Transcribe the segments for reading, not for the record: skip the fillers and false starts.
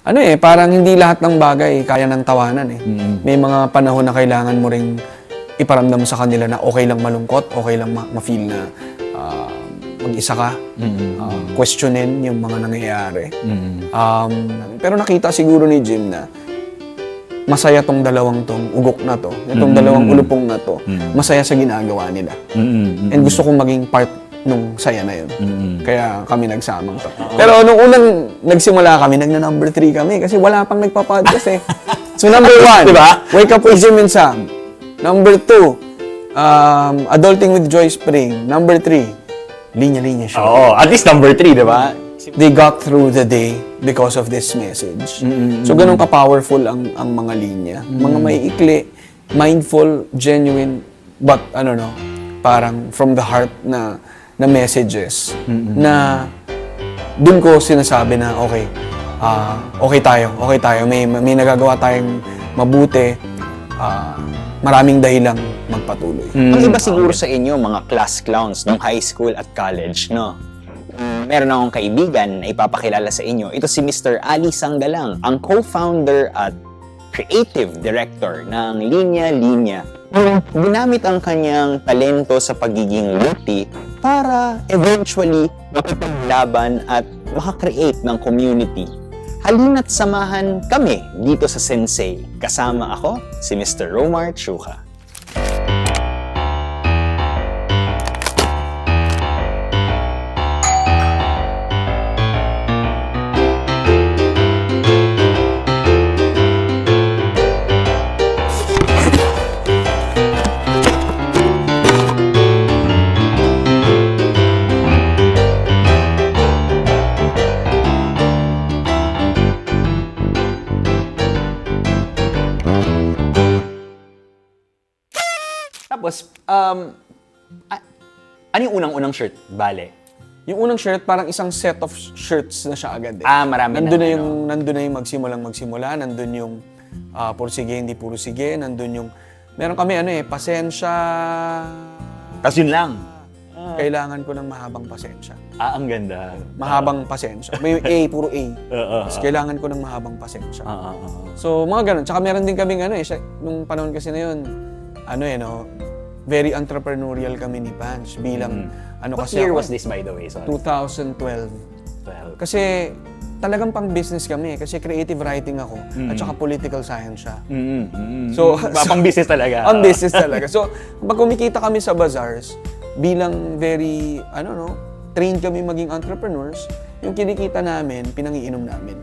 ano parang hindi lahat ng bagay kaya ng tawanan eh. May mga panahon na kailangan mo ring iparamdam sa kanila na okay lang malungkot, okay lang ma-feel na mag-isa ka, questionin yung mga nangyayari. Pero nakita siguro ni Jim na masaya tong dalawang tong ugok na to, itong dalawang ulupong na to, masaya sa ginagawa nila. And gusto kong maging part nung saya na yun. Kaya kami nagsamang to. Pero nung unang nagsimula kami, nagna-number 3 kami kasi wala pang nagpa-podcast eh. So number 1, diba? Wake Up with Jim and Sam. Number 2, Adulting with Joy Spring. Number 3, Linya-Linya Show. Oo, at least number 3, diba? They got through the day because of this message. So ganun ka-powerful ang mga linya. Mga maiikli, mindful, genuine, but parang from the heart na messages na dun ko sinasabi na okay tayo. May nagagawa tayong mabuti. Maraming dahilang magpatuloy. Ang iba siguro sa inyo, mga class clowns nung high school at college, no? Meron akong kaibigan na ipapakilala sa inyo. Ito si Mr. Ali Sanggalang, ang co-founder at creative director ng Linya Linya. Ginamit ang kanyang talento sa pagiging witty para eventually makipaglaban at makakreate ng community. Halina't samahan kami dito sa Sensei. Kasama ako, si Mr. Romar Chuka. Tapos, ano yung unang-unang shirt, Bale? Yung unang shirt, parang isang set of shirts na siya agad eh. Marami nandun na yung magsimula, nandun yung puro sige, hindi puro sige, nandun yung, meron kami pasensya. Tapos yun lang. Kailangan ko ng mahabang pasensya. Ang ganda. Mahabang pasensya. May A, puro A. Tapos kailangan ko ng mahabang pasensya. So, mga ganun. Tsaka meron din kaming nung panahon kasi na yun, very entrepreneurial kami ni Punch bilang What year was this, by the way? Sorry. 2012. Kasi talagang pang business kami kasi creative writing ako at saka political science siya. So pang business talaga. Ang business talaga. So pag kumikita kami sa bazaars bilang very trained kami maging entrepreneurs, yung kinikita namin, pinangiinom namin.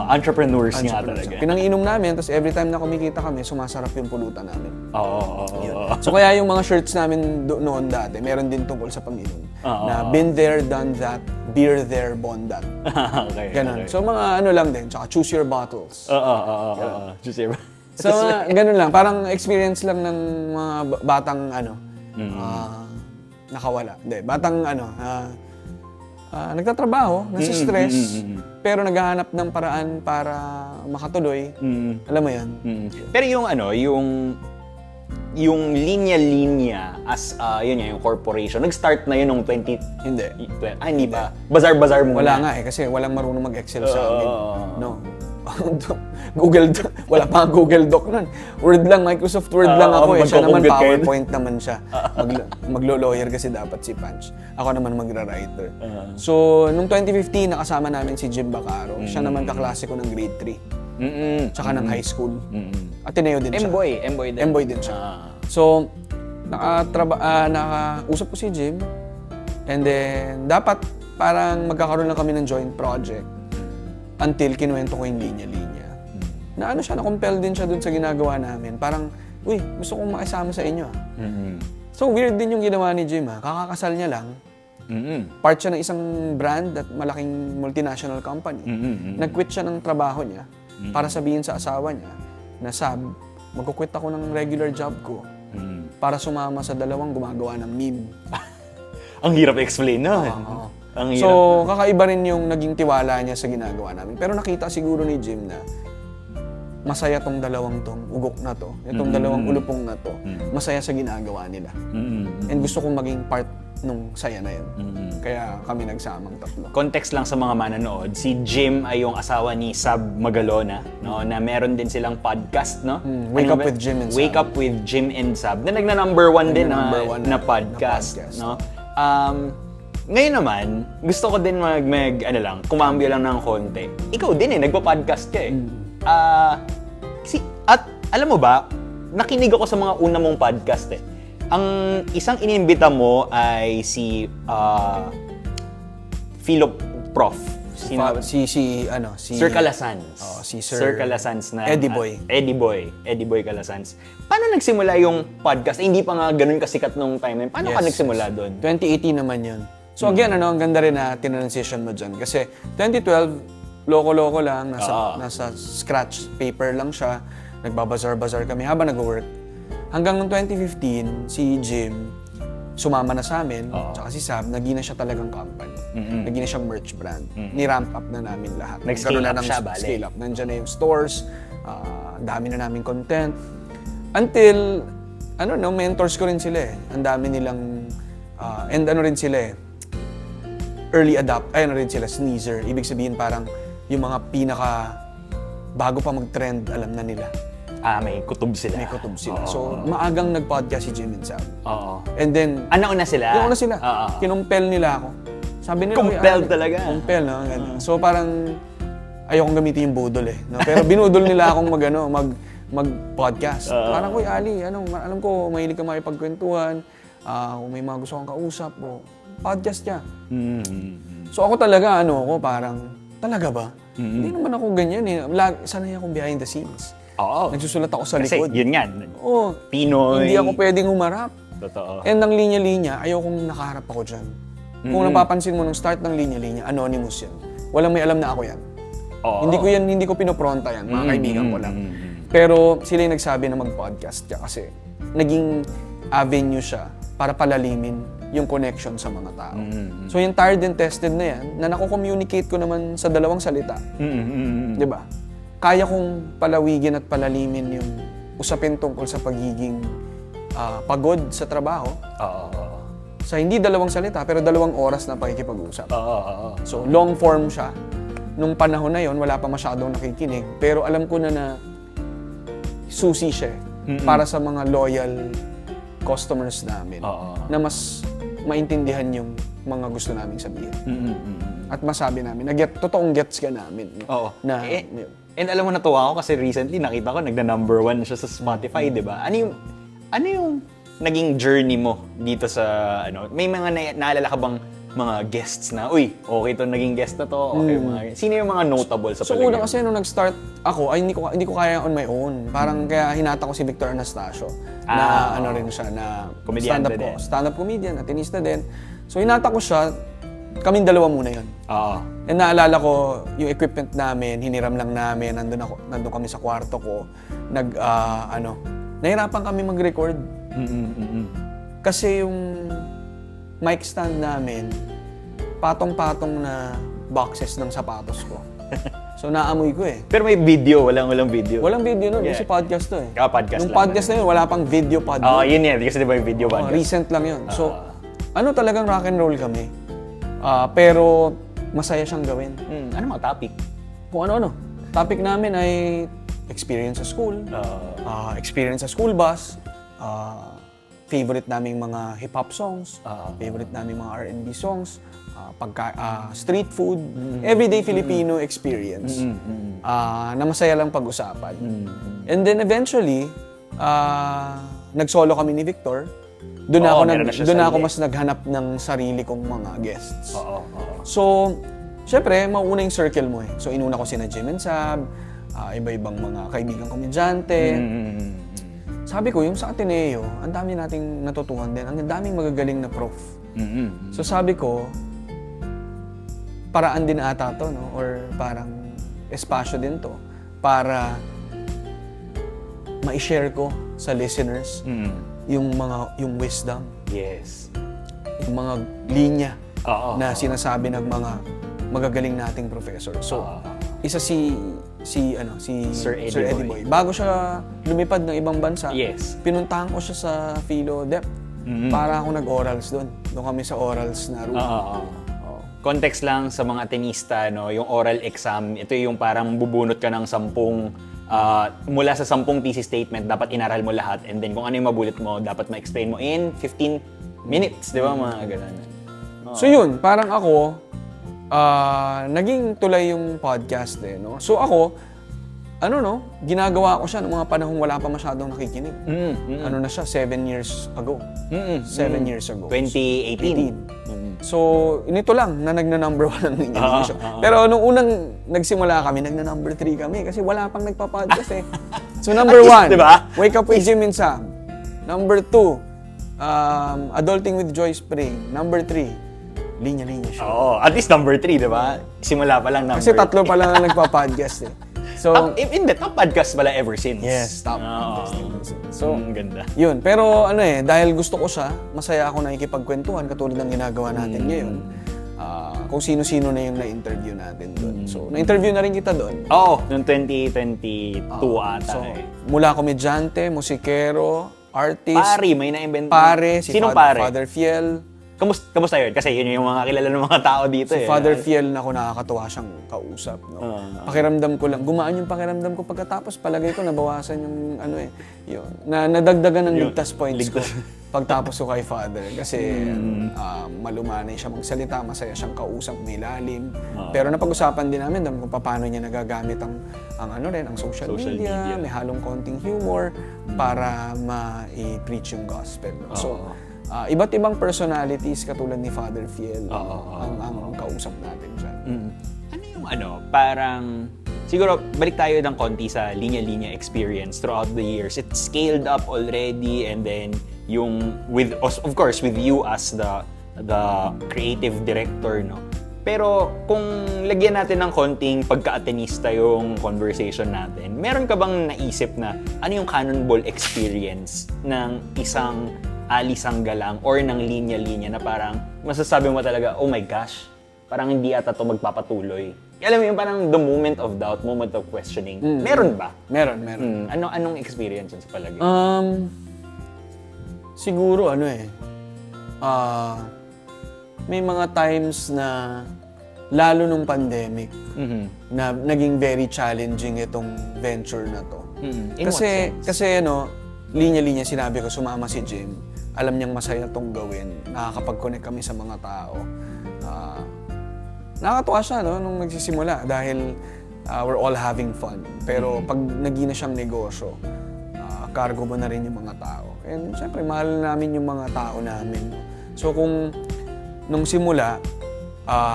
Entrepreneurs nga talaga. Pinangiinom namin, tapos every time na kumikita kami, sumasarap yung pulutan namin. Oo. So kaya yung mga shirts namin noon dati, meron din tungkol sa pag-inom. Na been there, done that, beer there, bond that. Okay. Ganun. Okay. So mga lang din, tsaka choose your battles. Choose your So ganun lang, parang experience lang ng mga batang nakawala. Hindi, batang nagtatrabaho, nasa-stress, pero naghahanap ng paraan para makatuloy. Alam mo yan? Pero yung linya-linya as yung corporation, nag-start na yun nung 20... Hindi. Hindi pa. Bazar-bazar muna. Wala nga kasi walang marunong mag-Excel sa amin. No. Google Doc. Wala pa Google Doc nun. Word lang, Microsoft Word lang ako eh. Siya naman PowerPoint naman siya. Maglo-lawyer kasi dapat si Punch. Ako naman magra-writer. So, nung 2015, nakasama namin si Jim Bacaro. Siya naman kaklase ko ng grade 3. Tsaka ng high school. Ateneo din siya. Mboy din siya. So, nakausap ko si Jim. And then, dapat parang magkakaroon lang kami ng joint project. Until kinuwento ko yung linya-linya. Na na-compel din siya dun sa ginagawa namin. Parang, gusto kong makisama sa inyo. So, weird din yung ginawa ni Jim. Kakakasal niya lang. Part siya ng isang brand at malaking multinational company. Nag-quit siya ng trabaho niya para sabihin sa asawa niya na, Sab, magkukwit ako ng regular job ko para sumama sa dalawang gumagawa ng meme. Ang hirap i-explain, no? So, kakaiba rin yung naging tiwala niya sa ginagawa namin. Pero nakita siguro ni Jim na masaya tong dalawang tong ugok na to, itong dalawang ulupong na to, masaya sa ginagawa nila. And gusto kong maging part nung saya na yun. Kaya kami nagsamang tatlo. Context lang sa mga manonood, si Jim ay yung asawa ni Sab Magalona, no, na meron din silang podcast, no? Wake Up with Jim and Sab. Wake Up with Jim and Sab, na nagna-number one din Nagna-number na, one na na podcast, podcast. no? Ngayon naman, gusto ko din kumambyo lang ng konti. Ikaw din nagpa-podcast ka at alam mo ba, nakinig ako sa mga una mong podcast Ang isang inimbita mo ay si Philo Prof. Si Sir Calasans. Oh, si Sir Calasans na Eddie Boy. Eddie Boy Calasans. Paano nagsimula yung podcast? Hindi pa nga ganun kasikat nung time na yun. Paano ka nagsimula doon? 2018 naman yun. So again, ang ganda rin na tinransition mo dyan. Kasi 2012, loko-loko lang, nasa scratch paper lang siya. Nagbabazar-bazar kami habang nag-work. Hanggang noong 2015, si Jim sumama na sa amin, tsaka si Sab, naging na siya talagang company. Naging na siyang merch brand. Ni-ramp up na namin lahat. Nag-scale up siya, bale. Scale up. Nandiyan na yung stores, dami na namin content. Until, mentors ko rin sila Ang dami nilang, and rin sila early sila, sneezer. Ibig sabihin parang yung mga bago pa mag-trend, alam na nila. May kutob sila. May kutob sila. So, maagang nag-podcast si Jim and Sam. Oo. And then, Nauna sila? nauna sila. Kinumpel nila ako. Sabi nila, Compel talaga. Compel, no? So, parang, ayokong gamitin yung budol no? Pero binudol nila akong mag-podcast. Parang, uy, Ali, alam ko, mahilig ka makipagkwentuhan. Kung may mga gusto kang kausap, podcast ka. So, ako talaga, parang, talaga ba? Hindi naman ako ganyan sanay akong behind the scenes. Oo. Nagsusulat ako sa Kasi likod. yun nga. Oo. Pinoy. Hindi ako pwedeng humarap. Totoo. And ang linya-linya, ayokong nakaharap ako dyan. Kung napapansin mo nung start ng linya-linya, anonymous yan. Walang may alam na ako yan. Oo. Hindi ko pinopronta yan. Mga kaibigan ko lang. Pero sila yung nagsabi na mag-podcast ka kasi naging avenue siya para palalimin yung connection sa mga tao. So yung tired and tested na yan, na naku-communicate ko naman sa dalawang salita. Di ba? Kaya kong palawigin at palalimin yung usapin tungkol sa pagiging pagod sa trabaho. Sa hindi dalawang salita, pero 2 oras na pakikipag-usap. So, long form siya. Nung panahon na yon, wala pa masyadong nakikinig. Pero alam ko na susi siya para sa mga loyal customers namin na mas maintindihan yung mga gusto naming sabihin. At masabi namin, totoong gets ka namin. Oo. Yun. And alam mo, natuwa ako kasi recently nakita ko nagna-number 1 siya sa Spotify, di ba? Ano yung naging journey mo dito sa may mga naalala ka bang mga guests na, uy, okay to naging guest na to, okay, sino yung mga notable sa So una kasi nung nag-start ako, ay hindi ko kaya on my own. Parang kaya hinata ko si Victor Anastasio na rin siya na Komedyante din. stand-up comedian, atinista din. So hinata ko siya, kaming 2 muna yun. And naalala ko, yung equipment namin, hiniram lang namin, nandun kami sa kwarto ko, nahirapan kami mag-record. Kasi yung mic stand namin, patong-patong na boxes ng sapatos ko. So naamoy ko Pero may video, walang video. Walang video nun, kasi podcast to Podcast Nung lang. podcast na yun, wala pang video pod. Yun kasi diba yung video podcast? Recent lang yun. So, talagang rock and roll kami. Pero masaya siyang gawin. Ano mga topic? Kung ano-ano. Topic namin ay experience sa school, experience sa school bus, favorite naming mga hip-hop songs, favorite naming mga R&B songs, street food, everyday Filipino experience na masaya lang pag-usapan. And then eventually, nag-solo kami ni Victor. Doon ako mas naghanap ng sarili kong mga guests. So, syempre, mauuna yung circle mo So, inuna ko sina Jim and Sab, iba-ibang mga kaibigang komedyante. Sabi ko, yung sa Ateneo, ang dami nating natutuhan din. Ang daming magagaling na prof. So, sabi ko, paraan din ata to, no? Or parang espasyo din to para ma-share ko sa listeners yung wisdom. Yes. Yung mga linya na sinasabi ng mga magagaling nating professor. So, isa si Sir Eddie Boy. Bago siya lumipad ng ibang bansa, Yes. pinuntahan ko siya sa Philo Dep. para ako nag-orals doon. Doon kami sa orals na room. Oo. Context lang sa mga tenista, no, yung oral exam, ito yung parang bubunot ka ng 10 mula sa 10 thesis statement, dapat inaral mo lahat, and then kung ano yung mabulot mo, dapat ma-explain mo in 15 minutes, di ba, mga ganun. So yun, parang ako, naging tulay yung podcast no? So ako, ginagawa ko siya noong mga panahong wala pa masyadong nakikinig. Ano na siya, 7 years ago. 7 years ago. 2018. So, nito lang na nagna-number 1 ang English. Pero nung unang nagsimula kami, nagna-number 3 kami kasi wala pang nagpa-podcast eh. So, number 1, diba? Wake Up with Jim and Sam. Number 2, Adulting with Joy Spring. Number 3, Linya Linya Show. Oo, at least number 3, di ba? Simula pa lang number. Kasi 3 pa lang ang nagpa-podcast eh. So, top podcast pala ever since. yes, top podcast. So, ganda. yun. Pero dahil gusto ko siya, masaya ako na ikipagkwentuhan katulad ng ginagawa natin ngayon. Kung sino-sino na yung na-interview natin doon. So, na-interview na rin kita doon. Oo, noong 2022 ata. So, mula komedyante, musikero, artist, Pare, may na-invent. si Sinong pare? Father Fiel. Kamusta yun? Kasi yun yung mga kilala ng mga tao dito Si Father Fiel na nakakatuwa siyang kausap. No? Pakiramdam ko lang, gumaan yung pakiramdam ko pagkatapos palagay ko nabawasan yung yun. Nadagdagan ng ligtas points ko pagtapos ko kay Father. Kasi malumanay siya magsalita, masaya siyang kausap, may lalim. Pero napag-usapan din namin kung paano niya nagagamit ang social media, may halong konting humor para ma-preach yung gospel. No? So, iba't ibang personalities katulad ni Father Fiel ang kausap natin dyan. Ano yung parang, siguro balik tayo ng konti sa linya-linya experience throughout the years. It scaled up already, and then yung of course with you as the creative director, no? Pero kung lagyan natin ng konting pagka-Atenista yung conversation natin, meron ka bang naisip na ano yung cannonball experience ng isang Ali Sanggalang or ng linya-linya na parang masasabi mo talaga, oh my gosh, parang hindi ata to magpapatuloy. Alam mo yung parang the moment of doubt, moment of questioning. Meron ba? Meron. Anong experience yun sa palagay? Siguro may mga times na lalo nung pandemic na naging very challenging itong venture na to. Kasi linya-linya sinabi ko, sumama si Jim. Alam niyang masaya tong gawin. Nakakapag-connect kami sa mga tao. Nakakatuwa siya nung nagsisimula dahil we're all having fun. Pero pag naging na siyang negosyo, cargo mo na rin yung mga tao. And syempre, mahal namin yung mga tao namin. So nung simula,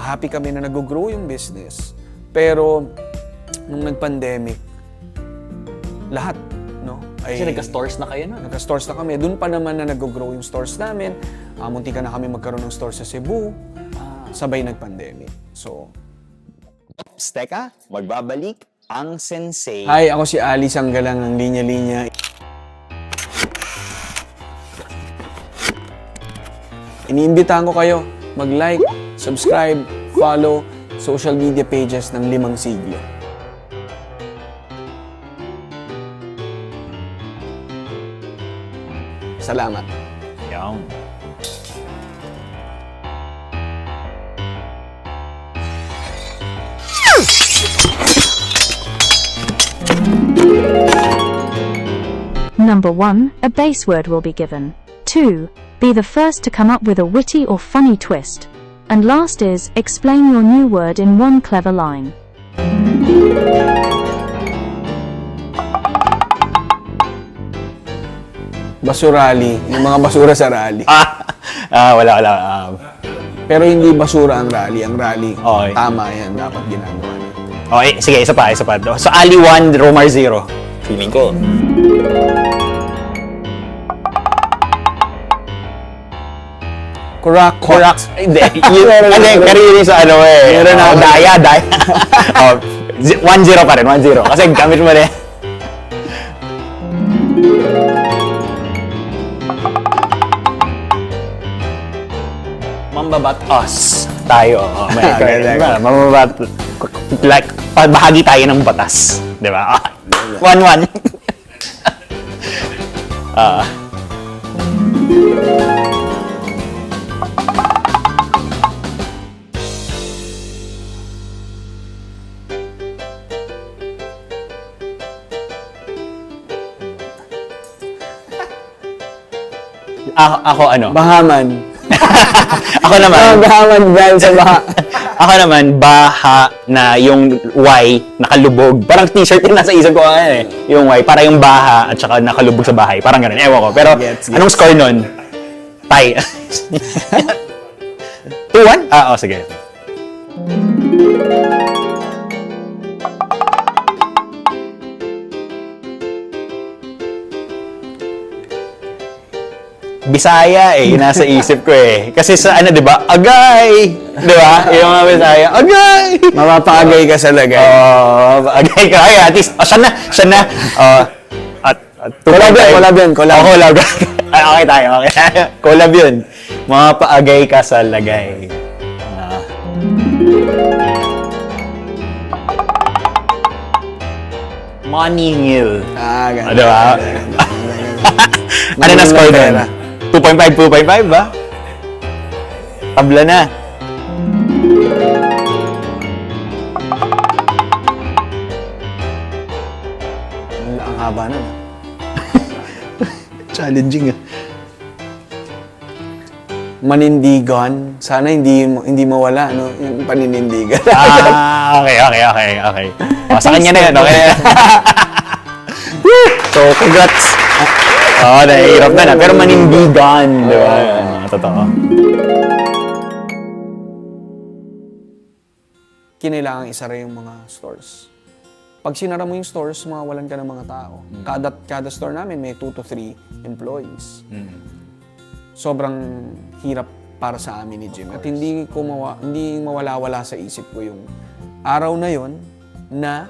happy kami na nag-grow yung business. Pero nung nag-pandemic, lahat, Kasi nagka-stores na kayo nun. Nagka-stores na kami. Doon pa naman na nag-grow yung stores namin. Munti ka na kami magkaroon ng store sa Cebu. Sabay nag-pandemic. So, Ops, teka, magbabalik ang Sensei. hi, ako si Ali Sanggalang ng Linya Linya. Iniimbitahan ko kayo mag-like, subscribe, follow social media pages ng 5 Siglo. Salamat. Yawn. Number 1, a base word will be given. 2, be the first to come up with a witty or funny twist. And last is, explain your new word in one clever line. Basurali, yung mga basura sa rally. Wala. Pero hindi basura ang rally. Ang rally, Okay. tama yan, dapat ginagawa niya. Okay, sige, isa pa. So, Ali 1, Romar 0. Feeling ko. Correct. Hindi. Karili sa Meron ako. Daya. 1-0 pa rin, 1-0. Kasi gamit mo rin. Mambabat us. Tayo. Mambabat. Like, bahagi tayo ng batas. Di ba? 1-1. Ako ano? Bahaman. Ako naman. Bahaman dahil sa baha. Ako naman, baha na yung Y nakalubog. Parang t-shirt yung nasa isip ko eh. Yung Y, para yung baha at saka nakalubog sa bahay. Parang ganun. Ewan ko. Pero Gets. anong score nun? Tie. 2-1? Oo, sige. Bisaya eh, yung nasa isip ko eh. Kasi sa ano, 'di ba? Agay. 'Di ba? Yung mga Bisaya, agay. Mapapaagay ka sa lagay. Agay ka. Ay, at least, siya na. Collab yan. Collab. Ay, okay tayo. Collab yun. Mga paagay ka sa lagay. Maningil. Ganda. Di ba? Ano na score doon? 2.5 ba? Tabla na. Ang haba nun. Challenging ah. Manindigan. Sana hindi mawala, no? Yung paninindigan. Okay. O, sa kanya na yun, okay? So, congrats. Nahihirap na. Pero manindigan, di ba? Totoo. Kinailangan isara yung mga stores. Pag sinara mo yung stores, mawawalan ka ng mga tao. Kada store namin may 2 to 3 employees. Sobrang hirap para sa amin ni Jim. At hindi mawala-wala sa isip ko yung araw na yon na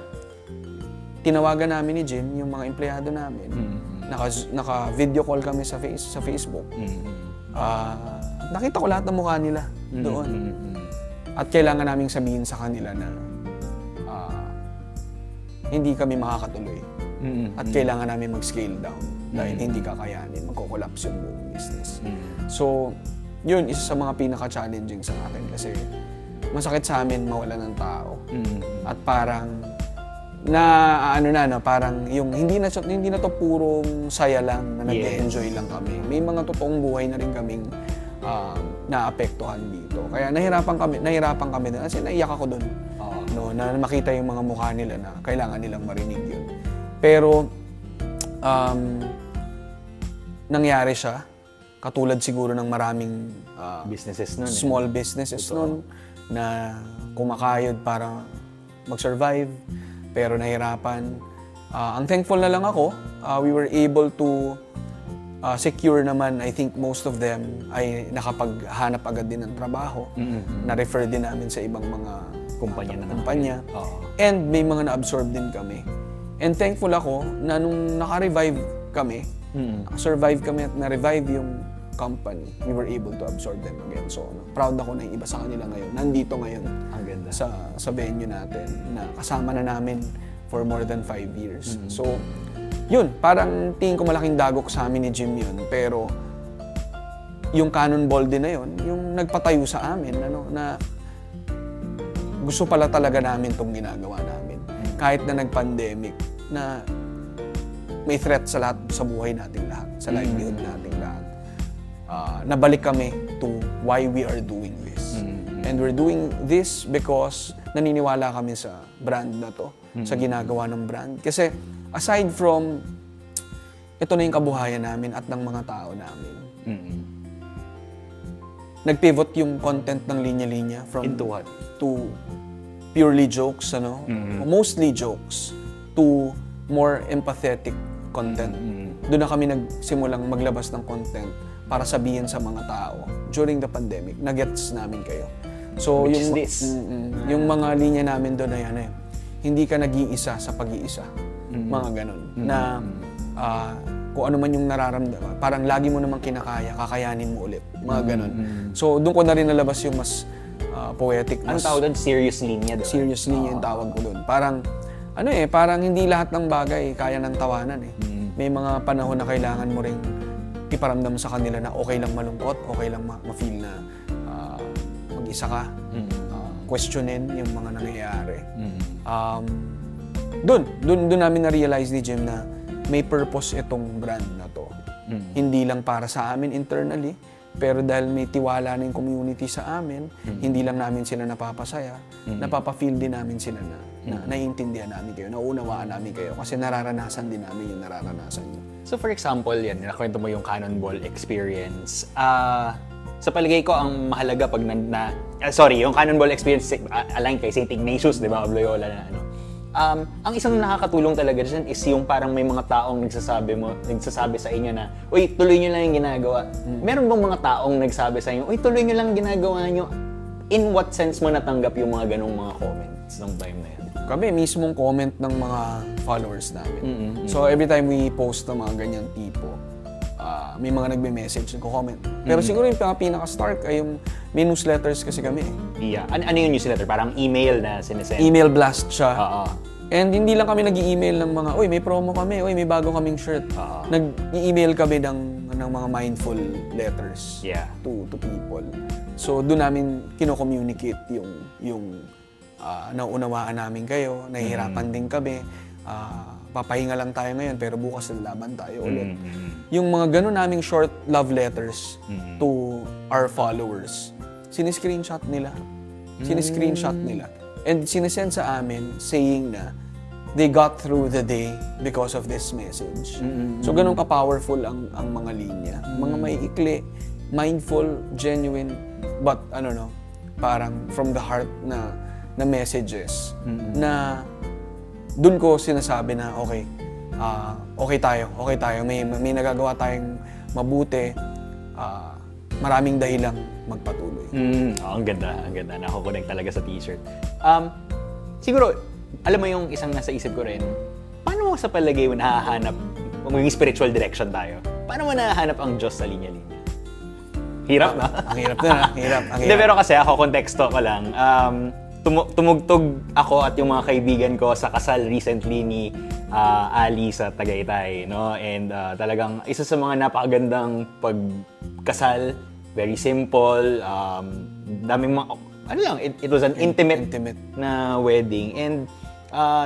tinawagan namin ni Jim yung mga empleyado namin. Naka-video call kami sa Facebook. Nakita ko lahat ng mukha nila doon. At kailangan naming sabihin sa kanila na hindi kami makakatuloy. At kailangan namin mag-scale down dahil hindi kakayanin, magko-collapse yung buong business. So, yun, isa sa mga pinaka-challenging sa akin kasi masakit sa amin mawala ng tao. At parang parang yung hindi na to purong saya lang na nag-enjoy lang kami. May mga totoong buhay na rin kaming naapektuhan dito. Kaya nahirapan kami doon. Kasi naiyak ako doon. No, na makita yung mga mukha nila na kailangan nilang marinig yun. Pero nangyari siya katulad siguro ng maraming Businesses nun. small businesses nun na kumakayod para mag-survive pero nahirapan. Ang thankful na lang ako, we were able to secure naman. I think most of them ay nakapaghanap agad din ng trabaho. Na-refer din namin sa ibang mga kumpanya. And may mga na-absorb din kami. And thankful ako na nung naka-revive kami, survive kami at na-revive yung company, we were able to absorb them again. So, proud ako na yung iba sa kanila ngayon. Nandito ngayon sa venue natin na kasama na namin for more than 5 years. So, yun, parang tingin ko malaking dagok sa amin ni Jim yun. Pero, yung Cannonball din na yun, yung nagpatayo sa amin, na gusto pala talaga namin itong ginagawa namin. Kahit na nag-pandemic, na may threat sa lahat, sa buhay nating lahat, sa livelihood nating lahat. Nabalik kami to why we are doing this. And we're doing this because naniniwala kami sa brand na to, sa ginagawa ng brand. Kasi aside from, ito na yung kabuhayan namin at ng mga tao namin. Nag-pivot yung content ng linya-linya from into what? To purely jokes, mostly jokes, to more empathetic content. Doon na kami nagsimulang maglabas ng content para sabihin sa mga tao during the pandemic, na-gets namin kayo. So, Which is this? Yung mga linya namin doon na yan hindi ka nag-iisa sa pag-iisa. Mga ganun. Na kung ano man yung nararamdaman, parang lagi mo namang kinakaya, kakayanin mo ulit. Mga ganun. So, doon ko na rin nalabas yung mas poetic. Anong tawag doon? Serious linya, diba? Serious linya yung tawag ko doon. Parang, parang hindi lahat ng bagay kaya ng tawanan . May mga panahon na kailangan mo ring iparamdam sa kanila na okay lang malungkot, okay lang ma-feel na mag-isa ka, questionin yung mga nangyayari. Doon namin na-realize ni Jim na may purpose itong brand na to. Hindi lang para sa amin internally, pero dahil may tiwala na yung community sa amin, hindi lang namin sila napapasaya, napapa-feel din namin sila na naiintindihan namin kayo, nauunawaan namin kayo, kasi nararanasan din namin yung nararanasan nyo. So for example, yan, nakwento mo yung Cannonball experience. Sa palagay ko, ang mahalaga pag yung Cannonball experience, align kay St. Ignatius, di ba, of Loyola na ano. Ang isang nakakatulong talaga dyan is yung parang may mga taong nagsasabi sa inyo na, uy, tuloy nyo lang yung ginagawa. Meron bang mga taong nagsabi sa inyo, uy, tuloy nyo lang yung ginagawa nyo? In what sense mo natanggap yung mga ganong mga comments ng time na yan? Kami mismong comment ng mga followers namin. So every time we post ng mga ganyan tipo, may mga nagme-message, nagko-comment. Pero siguro yung pinaka-start ay yung may newsletters kasi kami. Yeah. Ano yung newsletter? Parang email na sinesend? Email blast siya. Oo. And hindi lang kami nag-i-email ng mga, uy, may promo kami, uy, may bago kaming shirt. Nag-i-email kami ng mga mindful letters to people. So doon namin kino-communicate yung nauunawaan namin kayo, nahihirapan din kami. Papahinga lang tayo ngayon pero bukas lalaban tayo ulit. Yung mga ganun naming short love letters to our followers, siniscreenshot nila. And sinesend sa amin saying na they got through the day because of this message. So ganun ka-powerful ang mga linya. Mga maiikli, mindful, genuine, but parang from the heart na messages na doon ko sinasabi na okay tayo. May nagagawa tayong mabuti. Maraming dahilang magpatuloy. Ang ganda. Nakakonect talaga sa t-shirt. Siguro, alam mo yung isang nasa isip ko rin, paano mo sa palagay mo nahahanap, kung maging spiritual direction tayo, paano mo nahahanap ang Diyos sa linya-linya? Hirap na. Ang hirap na. Hirap. Hindi, pero kasi ako, konteksto ko lang. Tumugtog ako at yung mga kaibigan ko sa kasal recently ni Ali sa Tagaytay, no? And talagang isa sa mga napakagandang pagkasal, very simple, daming mga, it was an intimate na wedding. And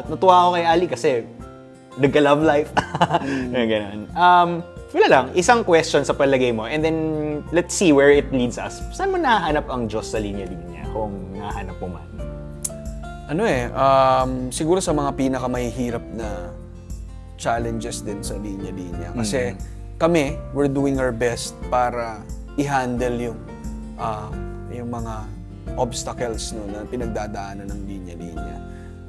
natuwa ako kay Ali kasi nagka-love life. Ganun. Wala lang, isang question sa palagay mo, and then let's see where it leads us. Saan mo nahanap ang Diyos sa linya-linya, kung nahanap mo man? Siguro sa mga pinakamahihirap na challenges din sa linya-linya. Kasi kami, we're doing our best para i-handle yung mga obstacles na pinagdadaanan ng linya-linya.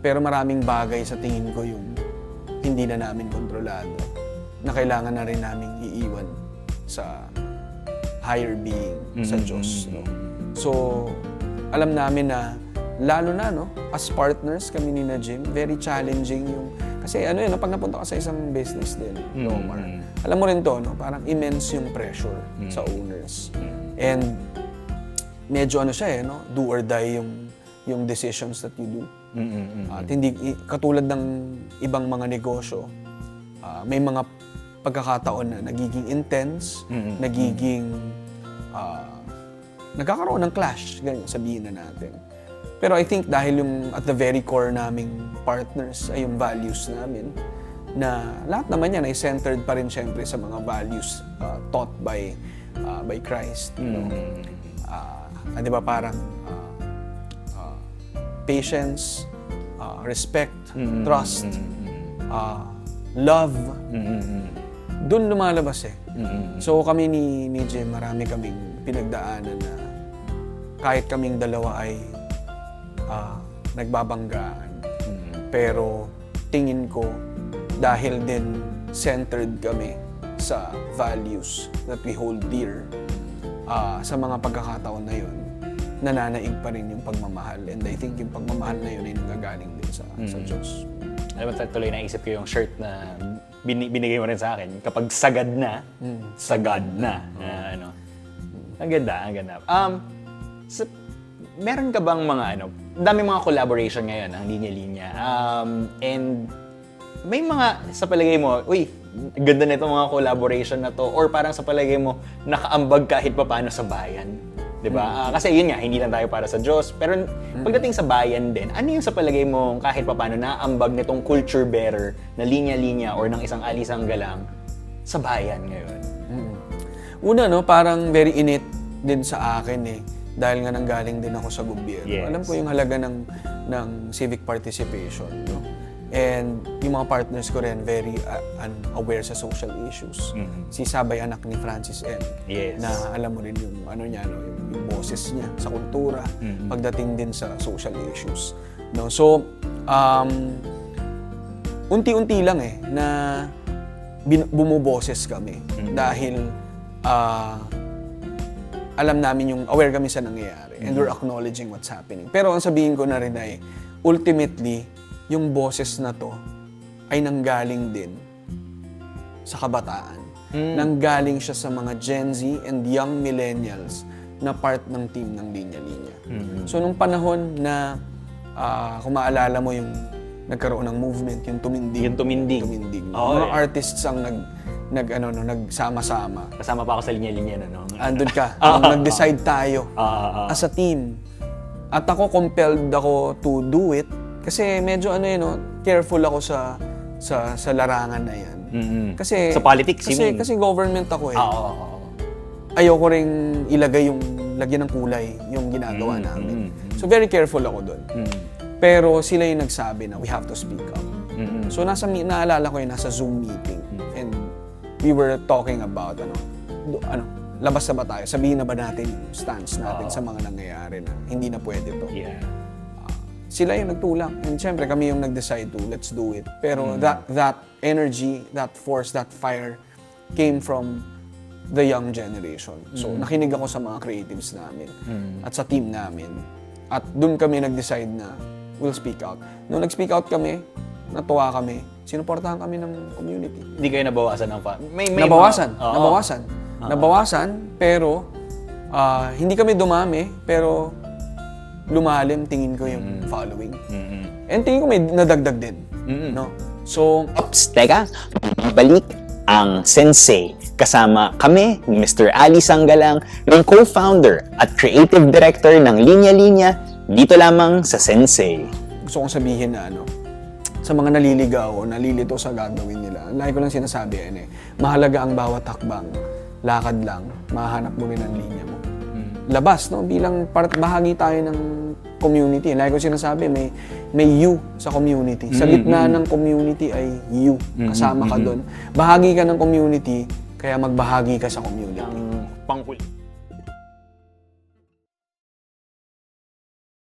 Pero maraming bagay sa tingin ko yung hindi na namin kontrolado, na kailangan na rin namin iiwan sa higher being, sa Diyos. No? So, alam namin na lalo na, as partners kami ni Jim, very challenging yung... Kasi pag napunta ka sa isang business din, Omar, alam mo rin to, parang immense yung pressure sa owners. And medyo siya, do or die yung decisions that you do. At hindi, katulad ng ibang mga negosyo, may mga pagkakataon na nagiging intense, nagkakaroon ng clash, ganyan, sabihin na natin. Pero I think dahil yung at the very core naming partners ay yung values namin, na lahat naman yan ay centered pa rin syempre sa mga values taught by Christ. Di ba parang patience, respect, trust, love, doon lumalabas eh. So kami ni Jim, marami kaming pinagdaanan na kahit kaming dalawa ay nagbabanggaan. Pero tingin ko, dahil din centered kami sa values that we hold dear, sa mga pagkakataon na yun, nananaig pa rin yung pagmamahal. And I think yung pagmamahal na yun ay nanggagaling din sa Diyos. Alam mo, tuloy naisip ko yung shirt na binigay mo rin sa akin. Kapag sagad na, sagad na. Ang ganda. Meron ka bang mga dami mga collaboration ngayon ang linya-linya. And may mga sa palagay mo, uy, ganda na itong mga collaboration na to, or parang sa palagay mo, nakaambag kahit papaano sa bayan. 'Di ba? Kasi yun nga, hindi lang tayo para sa Diyos. Pero pagdating sa bayan din, ano yung sa palagay mo kahit papaano naaambag nitong culture bearer na linya-linya or ng isang Ali Sanggalang sa bayan ngayon? Una, no, parang very innate din sa akin eh. Dahil nga nanggaling din ako sa gobyerno. Yes. Alam ko yung halaga ng civic participation. No? And yung mga partners ko rin very aware sa social issues. Si Sabay anak ni Francis M. Yes. Na alam mo rin yung ano niya, no, yung boses niya sa kultura pagdating din sa social issues. No? So, unti-unti lang eh na bumuboses kami dahil alam namin yung aware kami sa nangyayari and we're acknowledging what's happening. Pero ang sabihin ko na rin ay ultimately yung boses na to ay nanggaling din sa kabataan. Nanggaling siya sa mga Gen Z and young millennials na part ng team ng Linya Linya. So nung panahon na kung maalala mo yung nagkaroon ng movement, yung tumindig. Yung tumindig. Oo, Mga artists ang nagsama-sama. Kasama pa ako sa linya-linya no? Andun ka. Nung nag-decide tayo as a team. At ako compelled ako to do it kasi medyo careful ako sa larangan na yan. Kasi Sa politics, you mean? kasi government ako eh. Oo. Ayoko ring ilagay lagyan ng kulay yung ginagawa namin. So very careful ako doon. Pero sila yung nagsabi na we have to speak up. So naalala ko yung nasa Zoom meeting and we were talking about labas na ba tayo? Sabihin na ba natin yung stance natin sa mga nangyayari na hindi na pwede to? Yeah. Sila yung nagtulak. And syempre, kami yung nag-decide to, let's do it. Pero that energy, that force, that fire came from the young generation. So, nakinig ako sa mga creatives namin at sa team namin. At doon kami nag-decide na we'll speak out. Nung nag-speak out kami, natuwa kami, sinuportahan kami ng community. Hindi kayo nabawasan ng Nabawasan, pero hindi kami dumami, pero lumalim tingin ko yung following. And tingin ko may nadagdag din. No? So, Ops, teka, balik ang Sensei. Kasama kami ni Mr. Ali Sanggalang, ng co-founder at creative director ng Linya Linya, dito lamang sa Sensei. gusto kong sabihin na sa mga naliligaw o nalilito sa gagawin nila, lagi ko lang sinasabi mahalaga ang bawat hakbang. Lakad lang, mahanap mo rin ang linya mo. Labas, no? Bilang bahagi tayo ng community. Lagi ko sinasabi, may you sa community. Sa gitna ng community ay you. Kasama ka doon. Bahagi ka ng community, kaya magbahagi ka sa community. Panghuli.